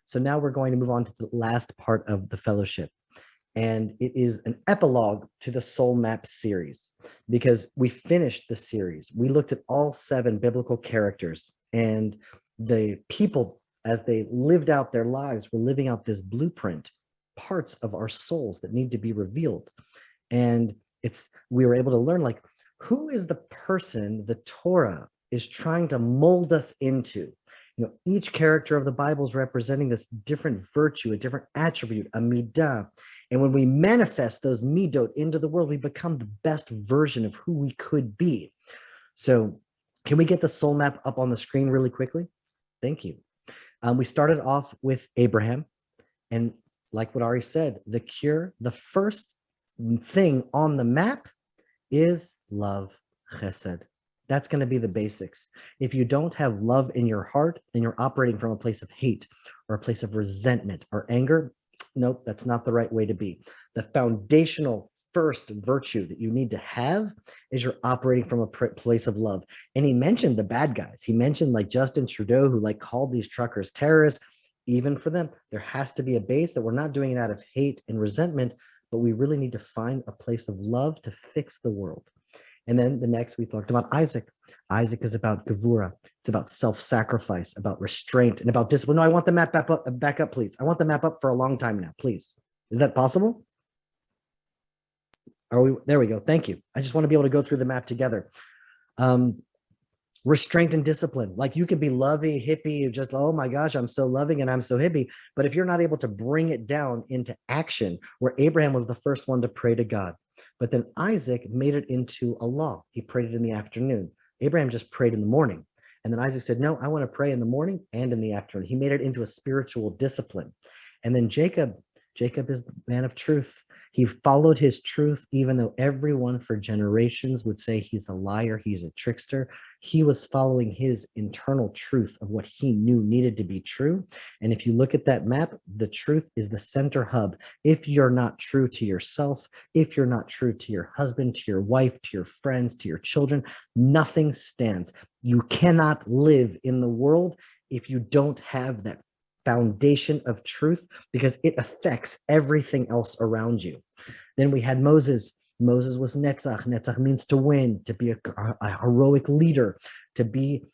So now we're going to move on to the last part of the fellowship. And it is an epilogue to the Soul Map series, because we finished the series. We looked at all 7 biblical characters, and the people, as they lived out their lives, were living out this blueprint, parts of our souls that need to be revealed. And we were able to learn, like, who is the person the Torah is trying to mold us into. Each character of the Bible is representing this different virtue, a different attribute, a midah. And when we manifest those midot into the world, we become the best version of who we could be. So can we get the soul map up on the screen really quickly? Thank you. We started off with Abraham. And like what Ari said, the first thing on the map is love, chesed. That's going to be the basics. If you don't have love in your heart, then you're operating from a place of hate or a place of resentment or anger. Nope, that's not the right way to be. The foundational first virtue that you need to have is you're operating from a place of love. And he mentioned the bad guys. He mentioned like Justin Trudeau, who like called these truckers terrorists. Even for them, there has to be a base that we're not doing it out of hate and resentment, but we really need to find a place of love to fix the world. And then the next, we talked about Isaac. Isaac is about gevura. It's about self-sacrifice, about restraint, and about discipline. No, I want the map back up, please. I want the map up for a long time now, please. Is that possible? There we go. Thank you. I just want to be able to go through the map together. Restraint and discipline. Like, you could be lovey, hippie, just, oh my gosh, I'm so loving and I'm so hippie. But if you're not able to bring it down into action, where Abraham was the first one to pray to God, but then Isaac made it into a law. He prayed it in the afternoon. Abraham just prayed in the morning. And then Isaac said, no, I want to pray in the morning and in the afternoon. He made it into a spiritual discipline. And then Jacob is the man of truth. He followed his truth, even though everyone for generations would say he's a liar, he's a trickster. He was following his internal truth of what he knew needed to be true. And if you look at that map, the truth is the center hub. If you're not true to yourself, if you're not true to your husband, to your wife, to your friends, to your children, nothing stands. You cannot live in the world if you don't have that foundation of truth, because it affects everything else around you. Then we had Moses. Moses was Netzach. Netzach means to win, to be a heroic leader, to be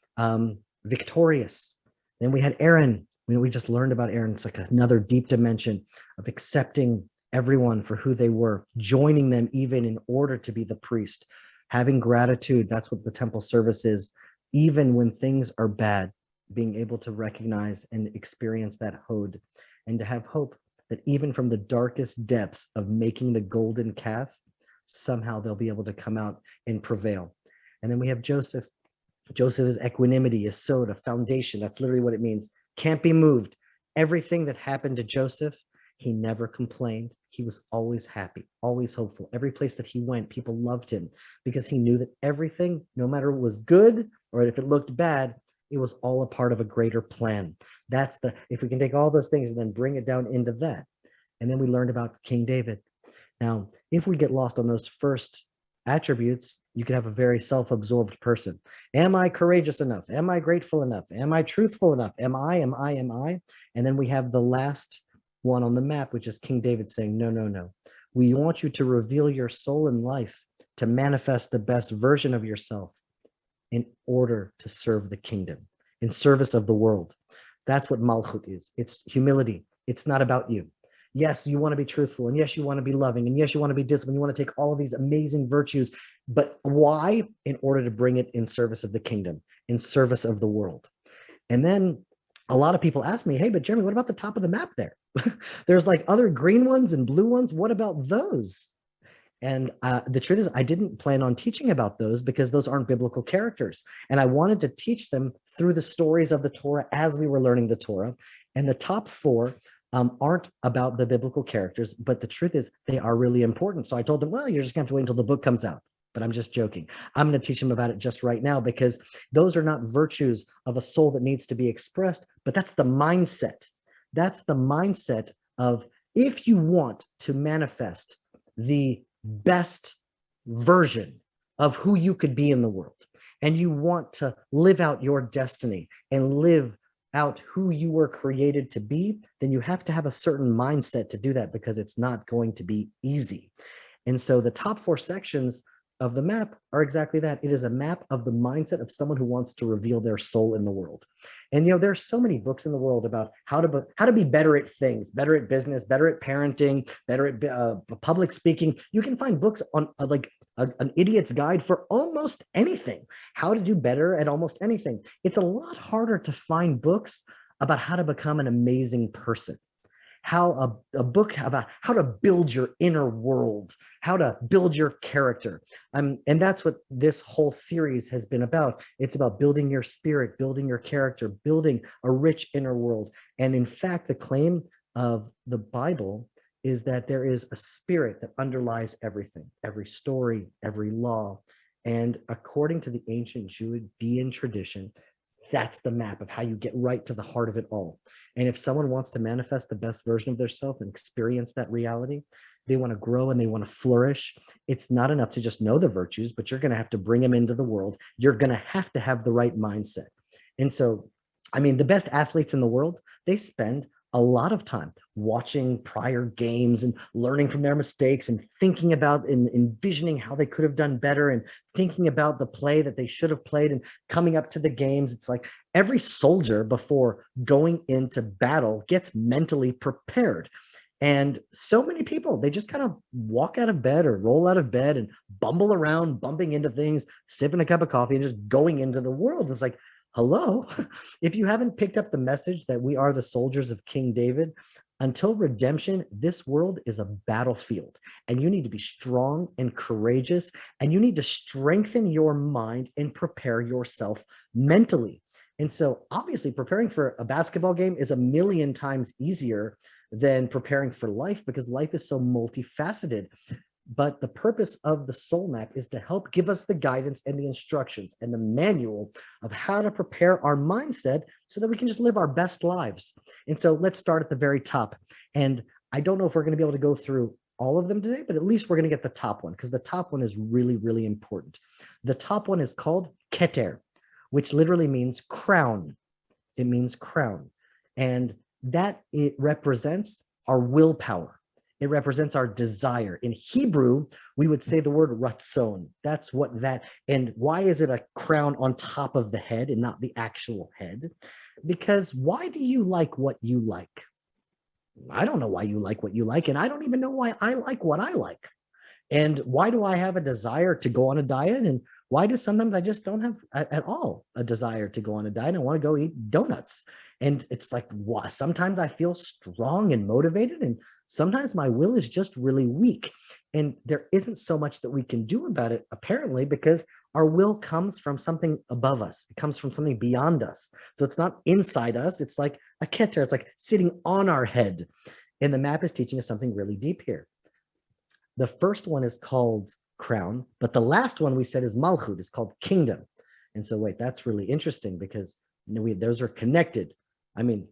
victorious. Then we had Aaron. We just learned about Aaron. It's like another deep dimension of accepting everyone for who they were, joining them even in order to be the priest, having gratitude. That's what the temple service is. Even when things are bad, being able to recognize and experience that hod, and to have hope that even from the darkest depths of making the golden calf, somehow they'll be able to come out and prevail. And then we have Joseph. Joseph is equanimity, is soda, foundation. That's literally what it means. Can't be moved. Everything that happened to Joseph, he never complained. He was always happy, always hopeful. Every place that he went, people loved him because he knew that everything, no matter what was good or if it looked bad, it was all a part of a greater plan. If we can take all those things and then bring it down into that. And then we learned about King David. Now, if we get lost on those first attributes, you could have a very self-absorbed person. Am I courageous enough? Am I grateful enough? Am I truthful enough? Am I? And then we have the last one on the map, which is King David saying, no, no, no. We want you to reveal your soul and life, to manifest the best version of yourself in order to serve the kingdom, in service of the world. That's what Malchut is. It's humility. It's not about you. Yes, you want to be truthful, and yes, you want to be loving, and yes, you want to be disciplined. You want to take all of these amazing virtues, but why? In order to bring it in service of the kingdom, in service of the world. And then a lot of people ask me, hey, but Jeremy, what about the top of the map there? There's like other green ones and blue ones. What about those? And the truth is, I didn't plan on teaching about those because those aren't biblical characters. And I wanted to teach them through the stories of the Torah as we were learning the Torah. And the top 4 aren't about the biblical characters, but the truth is they are really important. So I told them, well, you're just going to have to wait until the book comes out. But I'm just joking. I'm going to teach them about it just right now, because those are not virtues of a soul that needs to be expressed, but that's the mindset. That's the mindset of, if you want to manifest the best version of who you could be in the world, and you want to live out your destiny and live out who you were created to be, then you have to have a certain mindset to do that, because it's not going to be easy. And so the top 4 sections of the map are exactly that. It is a map of the mindset of someone who wants to reveal their soul in the world. And there's so many books in the world about how to be better at things, better at business, better at parenting, better at public speaking. You can find books on like an idiot's guide for almost anything, how to do better at almost anything. It's a lot harder to find books about how to become an amazing person, how a book about how to build your inner world, how to build your character. And that's what this whole series has been about. It's about building your spirit, building your character, building a rich inner world. And in fact, the claim of the Bible is that there is a spirit that underlies everything, every story, every law. And according to the ancient Judean tradition, that's the map of how you get right to the heart of it all. And if someone wants to manifest the best version of themselves and experience that reality, they want to grow and they want to flourish. It's not enough to just know the virtues, but you're going to have to bring them into the world. You're going to have the right mindset. And so, I mean, the best athletes in the world, they spend a lot of time watching prior games and learning from their mistakes and thinking about and envisioning how they could have done better and thinking about the play that they should have played and coming up to the games. It's like every soldier before going into battle gets mentally prepared. And so many people, they just kind of walk out of bed or roll out of bed and bumble around, bumping into things, sipping a cup of coffee and just going into the world. It's like, hello, if you haven't picked up the message that we are the soldiers of King David, until redemption, this world is a battlefield, and you need to be strong and courageous, and you need to strengthen your mind and prepare yourself mentally. And so obviously preparing for a basketball game is a million times easier than preparing for life, because life is so multifaceted. But the purpose of the soul map is to help give us the guidance and the instructions and the manual of how to prepare our mindset so that we can just live our best lives. And so let's start at the very top. And I don't know if we're going to be able to go through all of them today, but at least we're going to get the top one, because the top one is really, really important. The top one is called Keter, which literally means crown. It means crown. And that it represents our willpower. It represents our desire. In Hebrew, we would say the word ratzon. That's what that, and why is it a crown on top of the head and not the actual head? Because why do you like what you like? I don't know why you like what you like, and I don't even know why I like what I like. And why do I have a desire to go on a diet? And why do sometimes I just don't have at all a desire to go on a diet? I want to go eat donuts. And it's like, sometimes I feel strong and motivated, and sometimes my will is just really weak. And there isn't so much that we can do about it, apparently, because our will comes from something above us. It comes from something beyond us. So it's not inside us. It's like a keter. It's like sitting on our head. And the map is teaching us something really deep here. The first one is called crown, but the last one we said is malchut. It's called kingdom. And so wait, that's really interesting, because those are connected. I mean,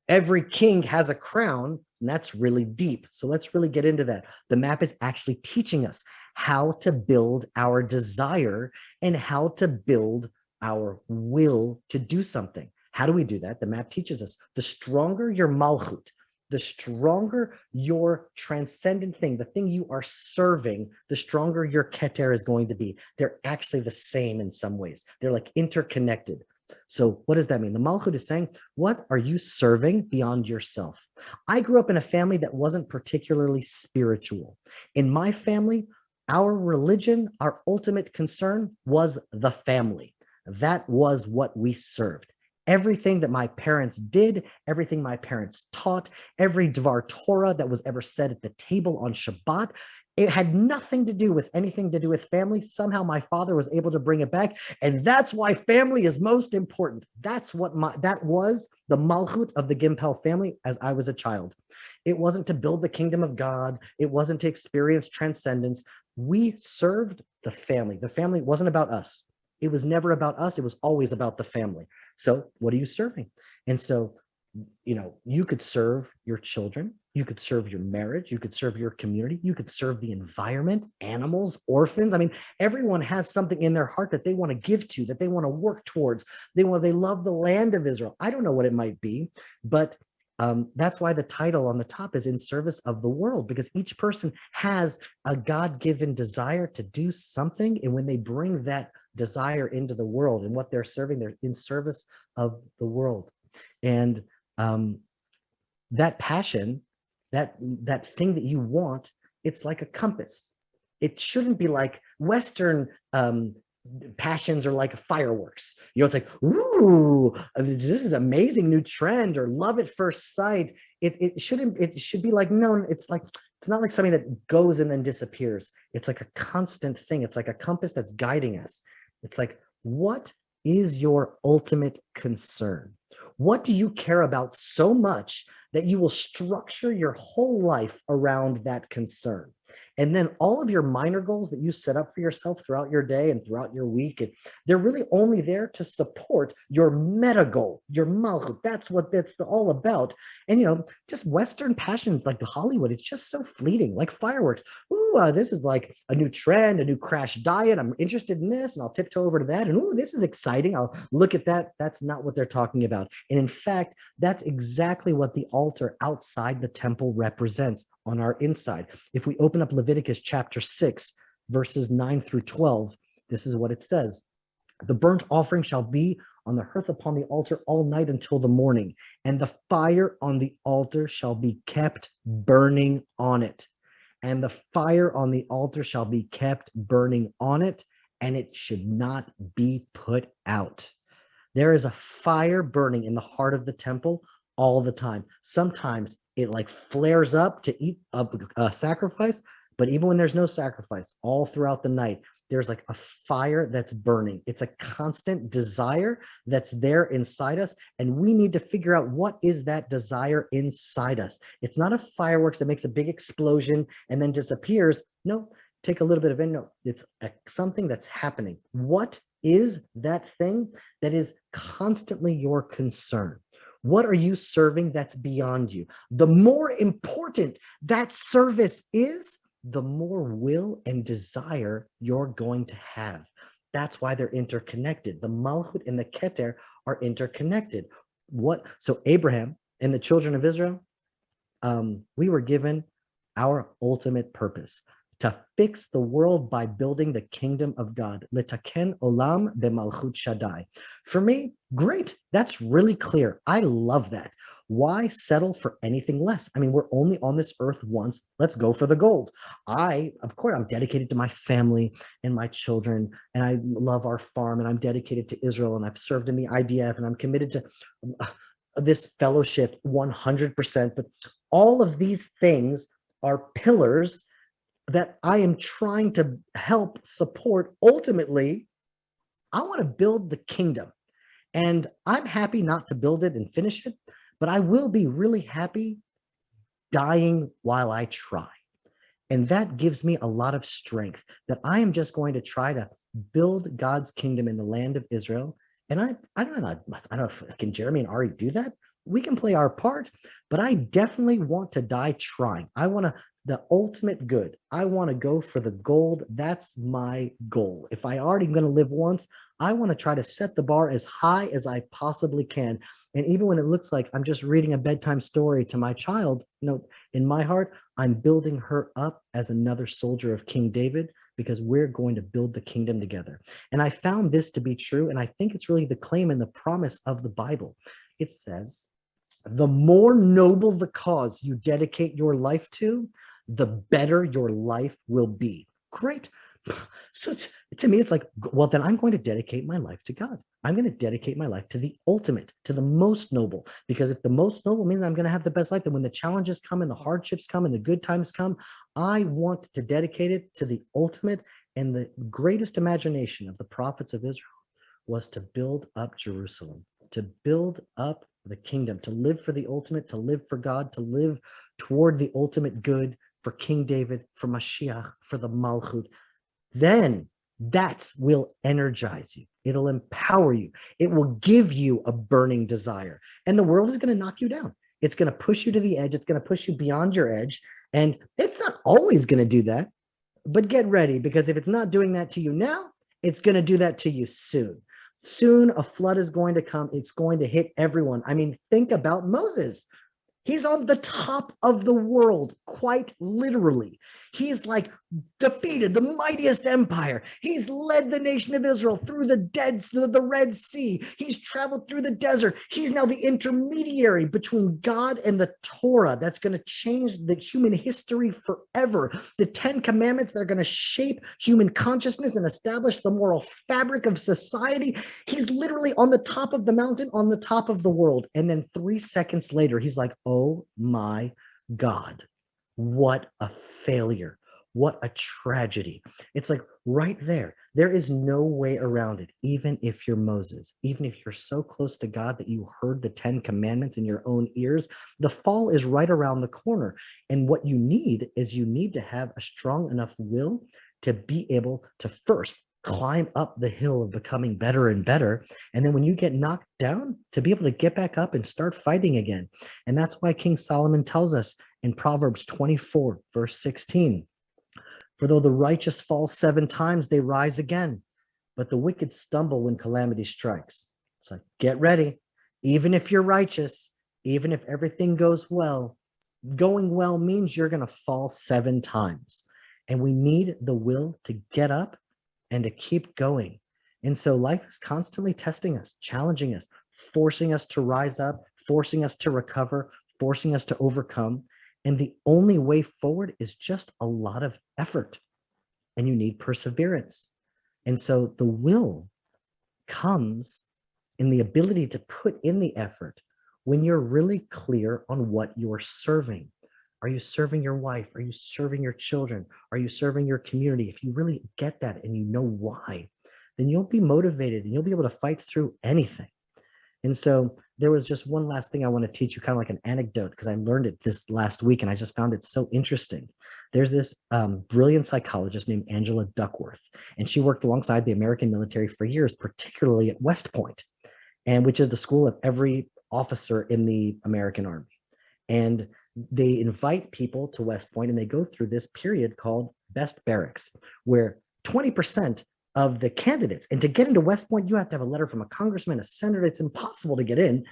every king has a crown, and that's really deep. So let's really get into that. The map is actually teaching us how to build our desire and how to build our will to do something. How do we do that? The map teaches us the stronger your malchut, the stronger your transcendent thing, the thing you are serving, the stronger your keter is going to be. They're actually the same in some ways. They're like interconnected. So what does that mean? The malchut is saying, what are you serving beyond yourself? I grew up in a family that wasn't particularly spiritual. In my family, our religion, our ultimate concern was the family. That was what we served. Everything that my parents did, everything my parents taught, every Dvar Torah that was ever said at the table on Shabbat, it had nothing to do with anything to do with family. Somehow my father was able to bring it back. And that's why family is most important. That was the malchut of the Gimpel family as I was a child. It wasn't to build the kingdom of God. It wasn't to experience transcendence. We served the family. The family wasn't about us. It was never about us. It was always about the family. So what are you serving? And so you could serve your children, you could serve your marriage, you could serve your community, you could serve the environment, animals, orphans. I mean, everyone has something in their heart that they want to give to, that they want to work towards. They love the land of Israel. I don't know what it might be, but that's why the title on the top is In Service of the World, because each person has a God-given desire to do something. And when they bring that desire into the world and what they're serving, they're in service of the world. And that passion, that thing that you want, it's like a compass. It shouldn't be like Western passions are like fireworks. It's like, ooh, this is amazing new trend, or love at first sight. It should be like, no, it's not like something that goes and then disappears. It's like a constant thing. It's like a compass that's guiding us. It's like, what is your ultimate concern? What do you care about so much that you will structure your whole life around that concern? And then all of your minor goals that you set up for yourself throughout your day and throughout your week, they're really only there to support your meta goal, your malchut. That's what that's all about. And just Western passions like Hollywood, it's just so fleeting, like fireworks. Ooh, this is like a new trend, a new crash diet. I'm interested in this, and I'll tiptoe over to that. And ooh, this is exciting. I'll look at that. That's not what they're talking about. And in fact, that's exactly what the altar outside the temple represents on our inside. If we open up Leviticus chapter 6, verses 9 through 12, this is what it says. The burnt offering shall be on the hearth upon the altar all night until the morning, and the fire on the altar shall be kept burning on it. And the fire on the altar shall be kept burning on it, and it should not be put out. There is a fire burning in the heart of the temple all the time. Sometimes it like flares up to eat a sacrifice, but even when there's no sacrifice, all throughout the night, there's like a fire that's burning. It's a constant desire that's there inside us, and we need to figure out what is that desire inside us. It's not a fireworks that makes a big explosion and then disappears. No, take a little bit of it. No, it's something that's happening. What is that thing that is constantly your concern? What are you serving that's beyond you? The more important that service is, the more will and desire you're going to have. That's why they're interconnected. The Malchut and the Keter are interconnected. So Abraham and the children of Israel, we were given our ultimate purpose, to fix the world by building the kingdom of God. Letaken olam b'malchut Shaddai. For me, great. That's really clear. I love that. Why settle for anything less? I mean, we're only on this earth once. Let's go for the gold. Of course, I'm dedicated to my family and my children, and I love our farm, and I'm dedicated to Israel, and I've served in the IDF, and I'm committed to this fellowship 100%. But all of these things are pillars that I am trying to help support. Ultimately, I want to build the kingdom, and I'm happy not to build it and finish it, but I will be really happy dying while I try. And that gives me a lot of strength, that I am just going to try to build God's kingdom in the land of Israel. And I don't know, can Jeremy and Ari do that? We can play our part, but I definitely want to die trying. I want the ultimate good. I want to go for the gold. That's my goal. If I already going to live once, I want to try to set the bar as high as I possibly can. And even when it looks like I'm just reading a bedtime story to my child, in my heart, I'm building her up as another soldier of King David, because we're going to build the kingdom together. And I found this to be true, and I think it's really the claim and the promise of the Bible. It says, the more noble the cause you dedicate your life to, the better your life will be. Great. So to me, it's like, well, then I'm going to dedicate my life to God. I'm going to dedicate my life to the ultimate, to the most noble, because if the most noble means I'm going to have the best life, then when the challenges come and the hardships come and the good times come, I want to dedicate it to the ultimate. And the greatest imagination of the prophets of Israel was to build up Jerusalem, to build up the kingdom, to live for the ultimate, to live for God, to live toward the ultimate good, for King David, for Mashiach, for the Malchut. Then that will energize you. It'll empower you. It will give you a burning desire. And the world is going to knock you down. It's going to push you to the edge. It's going to push you beyond your edge. And it's not always going to do that. But get ready, because if it's not doing that to you now, it's going to do that to you soon. Soon a flood is going to come. It's going to hit everyone. I mean, think about Moses. He's on the top of the world, quite literally. He's like defeated the mightiest empire. He's led the nation of Israel through the Red Sea. He's traveled through the desert. He's now the intermediary between God and the Torah that's going to change the human history forever. The 10 Commandments that are going to shape human consciousness and establish the moral fabric of society. He's literally on the top of the mountain, on the top of the world. And then 3 seconds later, he's like, oh my God, what a failure. What a tragedy. It's like right there. There is no way around it. Even if you're Moses, even if you're so close to God that you heard the 10 Commandments in your own ears, the fall is right around the corner. And what you need is you need to have a strong enough will to be able to first climb up the hill of becoming better and better. And then when you get knocked down, to be able to get back up and start fighting again. And that's why King Solomon tells us in Proverbs 24, verse 16, for though the righteous fall 7 times, they rise again, but the wicked stumble when calamity strikes. It's like, get ready. Even if you're righteous, even if everything goes well, going well means you're going to fall 7 times. And we need the will to get up and to keep going. And so life is constantly testing us, challenging us, forcing us to rise up, forcing us to recover, forcing us to overcome. And the only way forward is just a lot of effort. And you need perseverance. And so the will comes in the ability to put in the effort when you're really clear on what you're serving. Are you serving your wife? Are you serving your children? Are you serving your community? If you really get that and you know why, then you'll be motivated and you'll be able to fight through anything. And so there was just one last thing I want to teach you, kind of like an anecdote, because I learned it this last week and I just found it so interesting. There's this brilliant psychologist named Angela Duckworth, and she worked alongside the American military for years, particularly at West Point, and which is the school of every officer in the American Army. And they invite people to West Point and they go through this period called Best Barracks, where 20% of the candidates, and to get into West Point, you have to have a letter from a congressman, a senator. It's impossible to get in,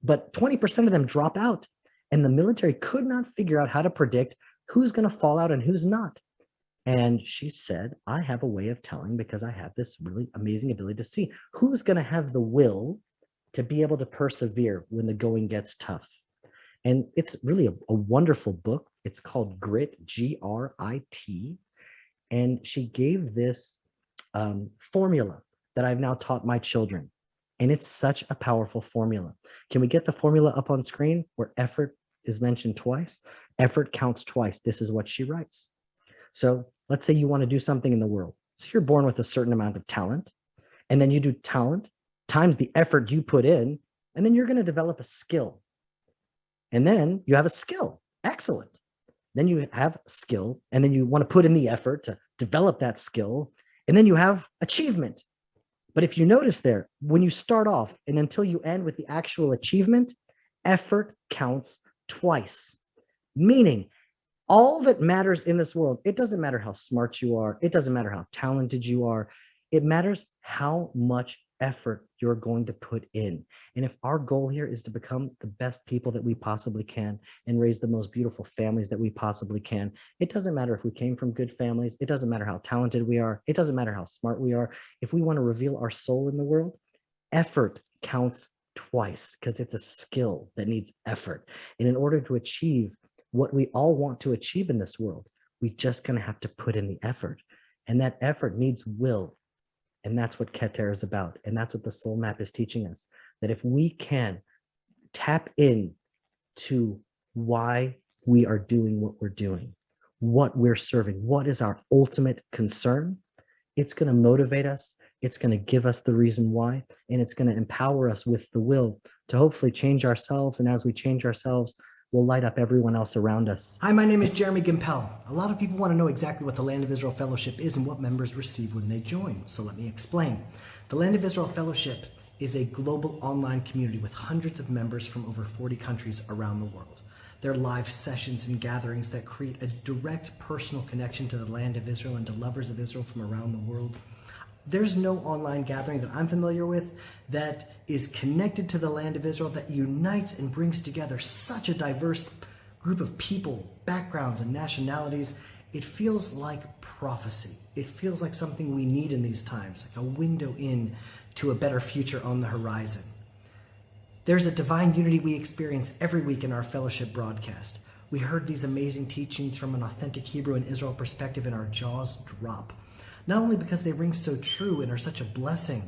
but 20% of them drop out. And the military could not figure out how to predict who's going to fall out and who's not. And she said, I have a way of telling, because I have this really amazing ability to see who's going to have the will to be able to persevere when the going gets tough. And it's really a wonderful book. It's called Grit, Grit. And she gave this formula that I've now taught my children. And it's such a powerful formula. Can we get the formula up on screen where effort is mentioned twice? Effort counts twice. This is what she writes. So let's say you want to do something in the world. So you're born with a certain amount of talent, and then you do talent times the effort you put in, and then you're going to develop a skill. And then you have a skill. Excellent. Then you have a skill, and then you want to put in the effort to develop that skill, and then you have achievement. But if you notice there, when you start off and until you end with the actual achievement, effort counts twice. Meaning, all that matters in this world, it doesn't matter how smart you are, it doesn't matter how talented you are, it matters how much effort you're going to put in. And if our goal here is to become the best people that we possibly can and raise the most beautiful families that we possibly can, it doesn't matter if we came from good families, it doesn't matter how talented we are, it doesn't matter how smart we are. If we want to reveal our soul in the world, effort counts twice, because it's a skill that needs effort. And in order to achieve what we all want to achieve in this world, we just going to have to put in the effort. And that effort needs will. And that's what Keter is about. And that's what the soul map is teaching us, that if we can tap in to why we are doing what we're doing, what we're serving, what is our ultimate concern, it's going to motivate us. It's going to give us the reason why, and it's going to empower us with the will to hopefully change ourselves. And as we change ourselves, we'll light up everyone else around us. Hi, my name is Jeremy Gimpel. A lot of people want to know exactly what the Land of Israel Fellowship is and what members receive when they join. So let me explain. The Land of Israel Fellowship is a global online community with hundreds of members from over 40 countries around the world. There are live sessions and gatherings that create a direct personal connection to the Land of Israel and to lovers of Israel from around the world. There's no online gathering that I'm familiar with that is connected to the Land of Israel that unites and brings together such a diverse group of people, backgrounds, and nationalities. It feels like prophecy. It feels like something we need in these times, like a window in to a better future on the horizon. There's a divine unity we experience every week in our fellowship broadcast. We heard these amazing teachings from an authentic Hebrew and Israel perspective and our jaws drop. Not only because they ring so true and are such a blessing,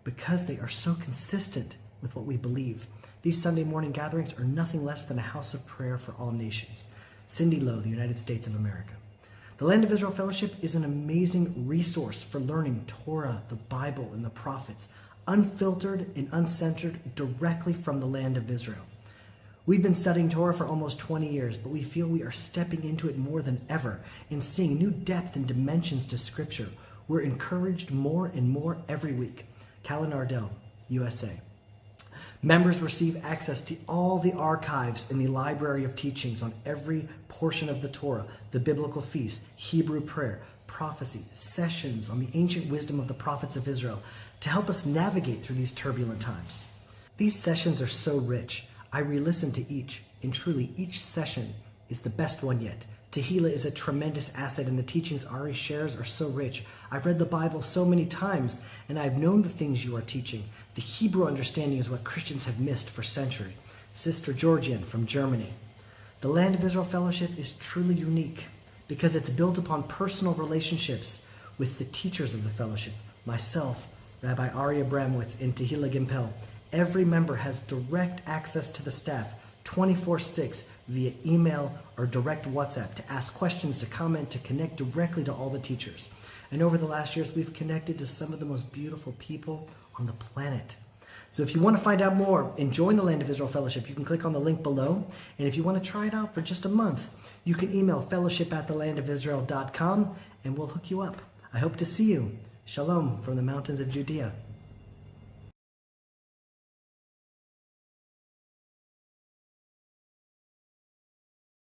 because they are so consistent with what we believe. These Sunday morning gatherings are nothing less than a house of prayer for all nations. Cindy Lowe, the United States of America. The Land of Israel Fellowship is an amazing resource for learning Torah, the Bible, and the prophets, unfiltered and uncensored directly from the Land of Israel. We've been studying Torah for almost 20 years, but we feel we are stepping into it more than ever and seeing new depth and dimensions to Scripture. We're encouraged more and more every week. Callan Ardell, USA. Members receive access to all the archives in the library of teachings on every portion of the Torah, the biblical feast, Hebrew prayer, prophecy, sessions on the ancient wisdom of the prophets of Israel to help us navigate through these turbulent times. These sessions are so rich. I re-listen to each, and truly each session is the best one yet. Tehila is a tremendous asset, and the teachings Ari shares are so rich. I've read the Bible so many times, and I've known the things you are teaching. The Hebrew understanding is what Christians have missed for centuries. Sister Georgian from Germany. The Land of Israel Fellowship is truly unique because it's built upon personal relationships with the teachers of the fellowship. Myself, Rabbi Ari Abramowitz, and Tehila Gimpel. Every member has direct access to the staff 24/6 via email or direct WhatsApp to ask questions, to comment, to connect directly to all the teachers. And over the last years, we've connected to some of the most beautiful people on the planet. So if you want to find out more and join the Land of Israel Fellowship, you can click on the link below. And if you want to try it out for just a month, you can email fellowship@thelandofisrael.com and we'll hook you up. I hope to see you. Shalom from the mountains of Judea.